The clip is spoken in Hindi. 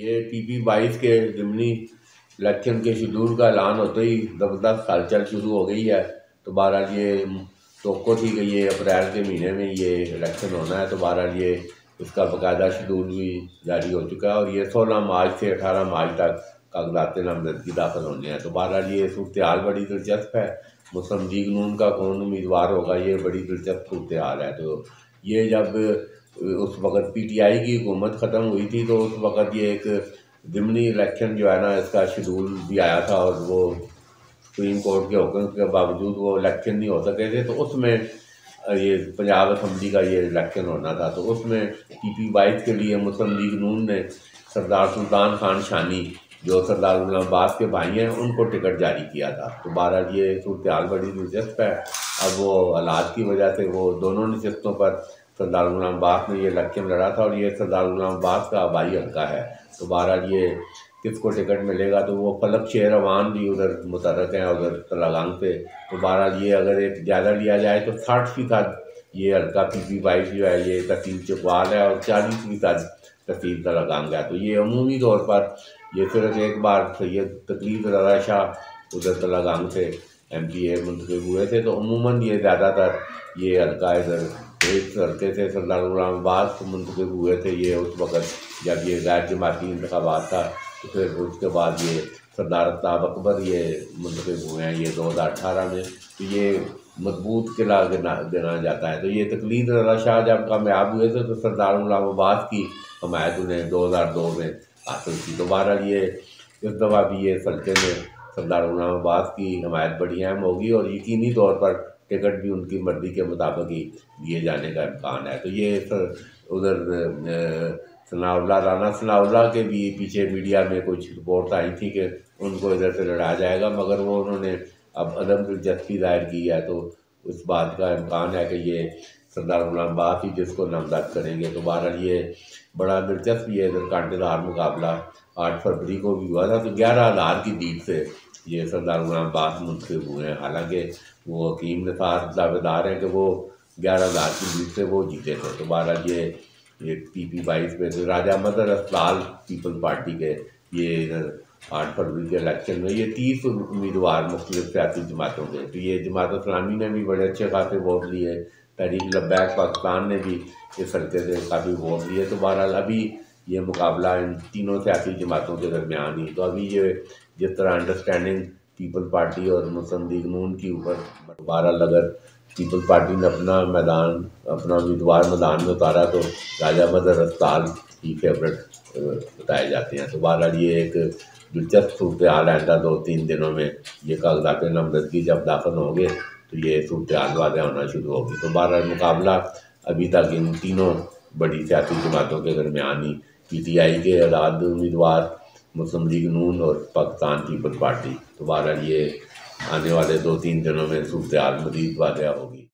ये PP22 के ज़िमनी इलेक्शन के शेड्यूल का ऐलान होते ही ज़बरदस्त हलचल शुरू हो गई है। तो बहरहाल ये तो थी कि ये अप्रैल के महीने में ये इलेक्शन होना है। तो बहरहाल ये इसका बाकायदा शेड्यूल भी जारी हो चुका है और ये 16 मार्च से 18 मार्च तक कागजात नामजदगी दाखिल होने हैं। तो बहरहाल ये सूरत बड़ी दिलचस्प है। मुस्लिम लीग नून का कौन उम्मीदवार होगा, ये बड़ी दिलचस्प सूरत है। तो ये जब उस वक़्त PTI की हुकूमत ख़त्म हुई थी तो उस वक़्त ये एक ज़िमनी इलेक्शन जो है ना, इसका शेड्यूल भी आया था और वो सुप्रीम कोर्ट के हुक्म के बावजूद वो इलेक्शन नहीं हो सके थे। तो उसमें ये पंजाब असम्बली का ये इलेक्शन होना था। तो उसमें PP22 के लिए मुस्लिम लीग नून ने सरदार सुल्तान खान शानी जो सरदार गुलाम अब्बास के भाई हैं उनको टिकट जारी किया था। तो बहरहाल ये सूरत बड़ी दिलचस्प है। अब वो हालात की वजह से वो दोनों नशस्तों पर सरदार गुलाम अब्बास ने ये इलेक्शन लड़ा था और ये सरदार गुलाम अब्बास का आबाई हल्का है। तो बहरहाल ये किसको टिकट मिलेगा, तो वो फलक शेर अवान भी उधर मुतरक हैं उधर तलागांग पे। तो बहरहाल ये अगर एक ज़्यादा लिया जाए तो 60% ये हल्का PP22 जो है ये तहसील चकवाल है और 40% तहसील तलागांग है। तो ये अमूमी तौर पर ये सिर्फ एक बार सैयद तकरीर रज़ा शाह उधर तलागांग से MPA मुंतखब हुए थे। तो अमूमन ये ज़्यादातर ये हल्का इधर एक हल्के से सरदार गुलाम अब्बास मुंतखब हुए थे ये उस वक़्त जब ये गैर जमाती इंतखाबात था। तो फिर उसके बाद ये सरदार आफ्ताब अकबर ये मुंतखब हुए हैं ये 2018 में। तो ये मजबूत किला गिना जाता है। तो ये तकलीद रज़ा शाह जब कामयाब हुए थे तो सरदार गुलाम अब्बास की हमायत उन्हें 2002 में हासिल थी। तो बहरहाल ये इस दफ़ा भी ये सल्ते में सरदार गुलाम अब्बास की हमायत बड़ी अहम होगी और यकीनी तौर पर टिकट भी उनकी मर्ज़ी के मुताबिक ही दिए जाने का इम्कान है। तो ये उधर सनाउल्लाह राना सनाउल्लाह के भी पीछे मीडिया में कुछ रिपोर्ट आई थी कि उनको इधर से लड़ाया जाएगा, मगर वो उन्होंने अब अदम दिलचस्पी जाहिर की है। तो उस बात का इम्कान है कि ये सरदार गुलाम अब्बास ही जिसको नामजद करेंगे। तो बहरहाल ये बड़ा दिलचस्प ये इधर कांटेदार मुकाबला 8 फरवरी को भी हुआ था। तो 11,000 की जीत से ये सरदार गुलाम अब्बास मुंतखब हुए हैं। हालांकि वो हकीम निसार दावेदार हैं कि वो 11,000 की जीत से वो जीते थे। तो बहरहाल ये PP22 में तो राजा मदर अस्पताल पीपल पार्टी के ये इधर 8 फरवरी के इलेक्शन में ये 30 उम्मीदवार मुख्तलिफ सियासी जमातों के। तो ये जमात इस्लामी ने भी बड़े अच्छे खासे वोट लिए, तहरीक लब्बैक पाकिस्तान ने भी इस हल्के से काफ़ी वोट लिए। तो बहरहाल अभी ये मुकाबला इन तीनों सियासी जमातों के दरमियान ही। तो अभी ये जिस तरह अंडरस्टैंडिंग पीपल पार्टी और मुस्लिम लीग नून की ऊपर बहरहाल अगर पीपल पार्टी ने अपना उम्मीदवार मैदान में उतारा तो राजा मदर अस्पताल ही फेवरेट बताए जाते हैं। तो बहरहाल ये एक दिलचस्प सूरत हाल आइंदा 2-3 दिनों में ये कागजात नामजदगी जब दाखिल होंगे तो ये सूरत हाल वाज़ेह होना शुरू होगी। तो बहरहाल मुकाबला अभी तक इन तीनों बड़ी सियासी जमातों के दरमियान ही PTI के आज़ाद उम्मीदवार, मुस्लिम लीग नून और पाकिस्तान पीपल पार्टी। तो बहरहाल ये आने वाले 2-3 दिनों में सूरत हाल मज़ीद वाज़ेह होगी।